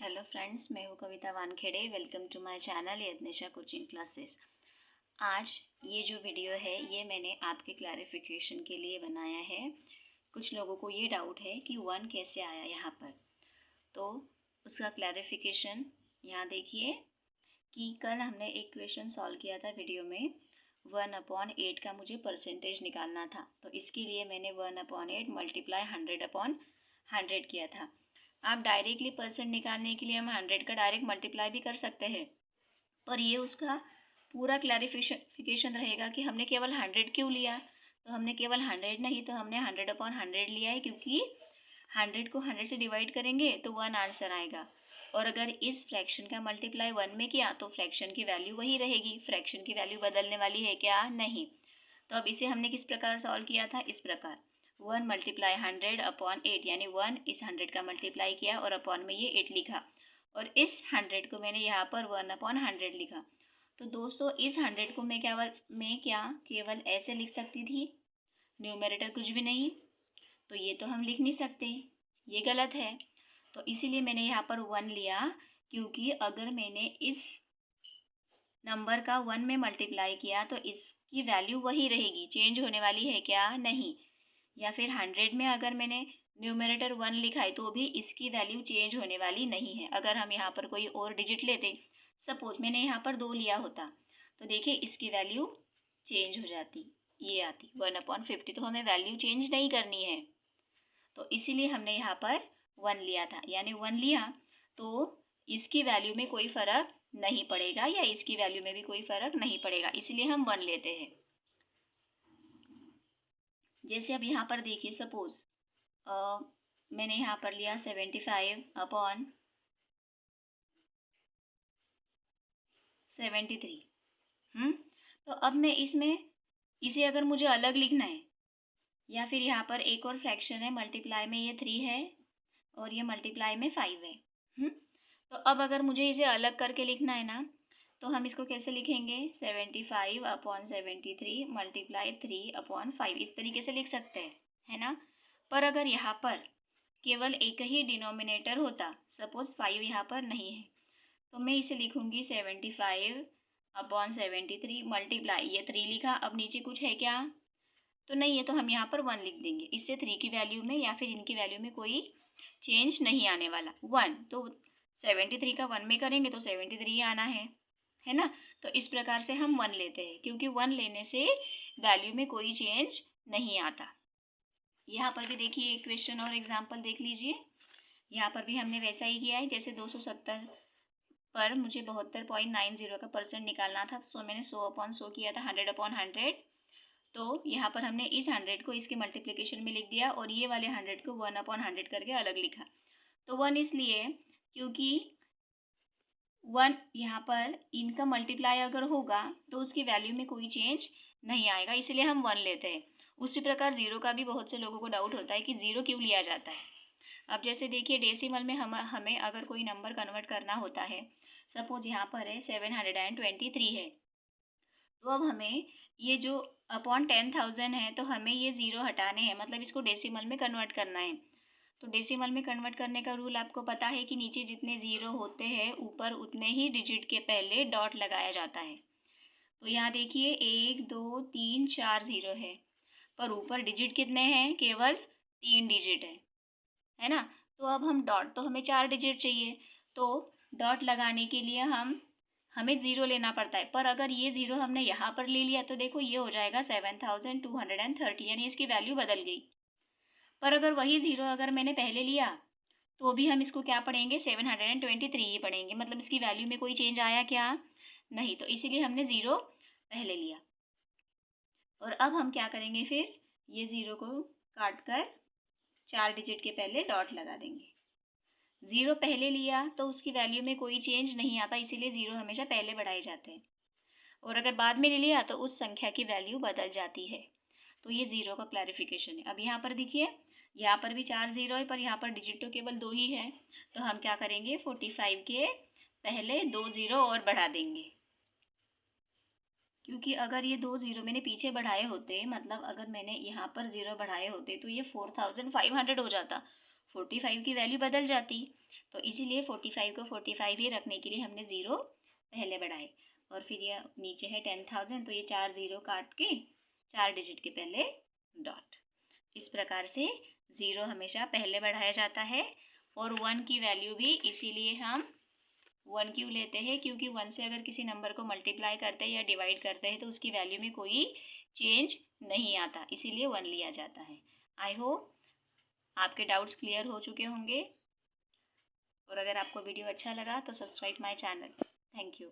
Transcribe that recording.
Hello friends, मैं हूँ Kavita Wankhede. Welcome to my channel Yagnesha coaching classes. आज ये जो वीडियो है ये मैंने आपके क्लैरिफिकेशन के लिए बनाया है। कुछ लोगों को ये डाउट है कि 1 कैसे आया यहाँ पर, तो उसका क्लैरिफिकेशन यहाँ देखिए कि कल हमने एक क्वेश्चन सॉल्व किया था वीडियो में। 1/8 का मुझे परसेंटेज निकालना था, तो इसके लिए मैंने 1/8 मल्टीप्लाई 100/100 किया था। आप डायरेक्टली परसेंट निकालने के लिए हम 100 का डायरेक्ट मल्टीप्लाई भी कर सकते हैं, पर ये उसका पूरा क्लैरिफिकेशन रहेगा कि हमने केवल 100 क्यों लिया। तो हमने केवल 100 नहीं, तो हमने 100/100 लिया है, क्योंकि 100 को 100 से डिवाइड करेंगे तो 1 आंसर आएगा। और अगर इस फ्रैक्शन का मल्टीप्लाई 1 में किया तो फ्रैक्शन की वैल्यू वही रहेगी। फ्रैक्शन की वैल्यू बदलने वाली है क्या? नहीं। तो अब इसे हमने किस प्रकार सॉल्व किया था? इस प्रकार 1 मल्टीप्लाई 100/8, यानी 1 इस 100 का मल्टीप्लाई किया और अपॉन में ये 8 लिखा, और इस 100 को मैंने यहाँ पर 1/100 लिखा। तो दोस्तों इस 100 को मैं क्या केवल ऐसे लिख सकती थी, न्यूमरेटर कुछ भी नहीं? तो ये तो हम लिख नहीं सकते, ये गलत है। तो इसीलिए मैंने यहाँ पर 1 लिया, क्योंकि अगर मैंने इस नंबर का 1 में मल्टीप्लाई किया तो इसकी वैल्यू वही रहेगी, चेंज होने वाली है क्या? नहीं। या फिर 100 में अगर मैंने न्यूमरेटर 1 लिखा है तो भी इसकी वैल्यू चेंज होने वाली नहीं है। अगर हम यहाँ पर कोई और डिजिट लेते, सपोज मैंने यहाँ पर 2 लिया होता, तो देखिए इसकी वैल्यू चेंज हो जाती, ये आती 1/50। तो हमें वैल्यू चेंज नहीं करनी है, तो इसीलिए हमने यहाँ पर 1 लिया था। यानी 1 लिया तो इसकी वैल्यू में कोई फ़र्क नहीं पड़ेगा, या इसकी वैल्यू में भी कोई फ़र्क नहीं पड़ेगा, इसलिए हम 1 लेते हैं। जैसे अब यहाँ पर देखिए, सपोज मैंने यहाँ पर लिया 75/73। तो अब मैं इसमें इसे अगर मुझे अलग लिखना है, या फिर यहाँ पर एक और फ्रैक्शन है, मल्टीप्लाई में ये 3 है और ये मल्टीप्लाई में 5 है। तो अब अगर मुझे इसे अलग करके लिखना है ना, तो हम इसको कैसे लिखेंगे? 75/73 मल्टीप्लाई 3/5, इस तरीके से लिख सकते हैं, है ना। पर अगर यहाँ पर केवल एक ही डिनोमिनेटर होता, सपोज 5 यहाँ पर नहीं है, तो मैं इसे लिखूंगी 75/73 मल्टीप्लाई, ये 3 लिखा, अब नीचे कुछ है क्या? तो नहीं है, तो हम यहाँ पर 1 लिख देंगे। इससे 3 की वैल्यू में या फिर इनकी वैल्यू में कोई चेंज नहीं आने वाला। 1 तो 73 का 1 में करेंगे तो 73 आना है ना। तो इस प्रकार से हम 1 लेते हैं, क्योंकि 1 लेने से वैल्यू में कोई चेंज नहीं आता। यहाँ पर भी देखिए एक क्वेश्चन और एग्जाम्पल देख लीजिए। यहाँ पर भी हमने वैसा ही किया है, जैसे 270 पर मुझे 72.90 का परसेंट निकालना था, तो मैंने 100/100 किया था, 100/100। तो यहाँ पर हमने इस 100 को इसके मल्टीप्लिकेशन में लिख दिया और ये वाले 100 को 1/100 करके अलग लिखा। तो 1 इसलिए क्योंकि 1 यहाँ पर इनका मल्टीप्लाई अगर होगा तो उसकी वैल्यू में कोई चेंज नहीं आएगा, इसलिए हम 1 लेते हैं। उसी प्रकार 0 का भी बहुत से लोगों को डाउट होता है कि 0 क्यों लिया जाता है। अब जैसे देखिए डेसिमल में हमें अगर कोई नंबर कन्वर्ट करना होता है, सपोज यहाँ पर है 723 है, तो अब हमें ये जो अपॉन 10,000 है, तो हमें ये 0 हटाने हैं, मतलब इसको डेसिमल में कन्वर्ट करना है। तो डेसिमल में कन्वर्ट करने का रूल आपको पता है कि नीचे जितने 0 होते हैं ऊपर उतने ही डिजिट के पहले डॉट लगाया जाता है। तो यहाँ देखिए 1 2 3 4 0 है, पर ऊपर डिजिट कितने हैं? केवल 3 डिजिट है ना। तो अब हम डॉट, तो हमें 4 डिजिट चाहिए, तो डॉट लगाने के लिए हमें 0 लेना पड़ता है। पर अगर ये 0 हमने यहाँ पर ले लिया तो देखो ये हो जाएगा 7230, यानी इसकी वैल्यू बदल गई। पर अगर वही 0 अगर मैंने पहले लिया तो भी हम इसको क्या पढ़ेंगे? 723 ही पढ़ेंगे, मतलब इसकी वैल्यू में कोई चेंज आया क्या? नहीं। तो इसीलिए हमने 0 पहले लिया। और अब हम क्या करेंगे फिर? ये 0 को काट कर 4 डिजिट के पहले डॉट लगा देंगे। 0 पहले लिया तो उसकी वैल्यू में कोई चेंज नहीं आता, इसीलिए 0 हमेशा पहले बढ़ाए जाते हैं। और अगर बाद में ले लिया तो उस संख्या की वैल्यू बदल जाती है। तो ये 0 का क्लैरिफिकेशन है। अब यहाँ पर देखिए, यहाँ पर भी 4 0 है, पर यहाँ पर डिजिट तो केवल 2 ही है। तो हम क्या करेंगे? 45 के पहले 2 0 और बढ़ा देंगे, क्योंकि अगर ये 2 0 मैंने पीछे बढ़ाए होते, मतलब अगर मैंने यहाँ पर 0 बढ़ाए होते तो ये 4500 हो जाता, 45 की वैल्यू बदल जाती। तो इसीलिए 45 को 45 ही रखने के लिए हमने 0 पहले बढ़ाए। और फिर ये नीचे है 10,000, तो ये 4 0 काट के 4 डिजिट के पहले डॉट। इस प्रकार से 0 हमेशा पहले बढ़ाया जाता है। और 1 की वैल्यू भी इसीलिए हम 1 क्यों लेते हैं, क्योंकि 1 से अगर किसी नंबर को मल्टीप्लाई करते हैं या डिवाइड करते हैं तो उसकी वैल्यू में कोई चेंज नहीं आता, इसीलिए 1 लिया जाता है। आई होप आपके डाउट्स क्लियर हो चुके होंगे। और अगर आपको वीडियो अच्छा लगा तो subscribe my channel. Thank you.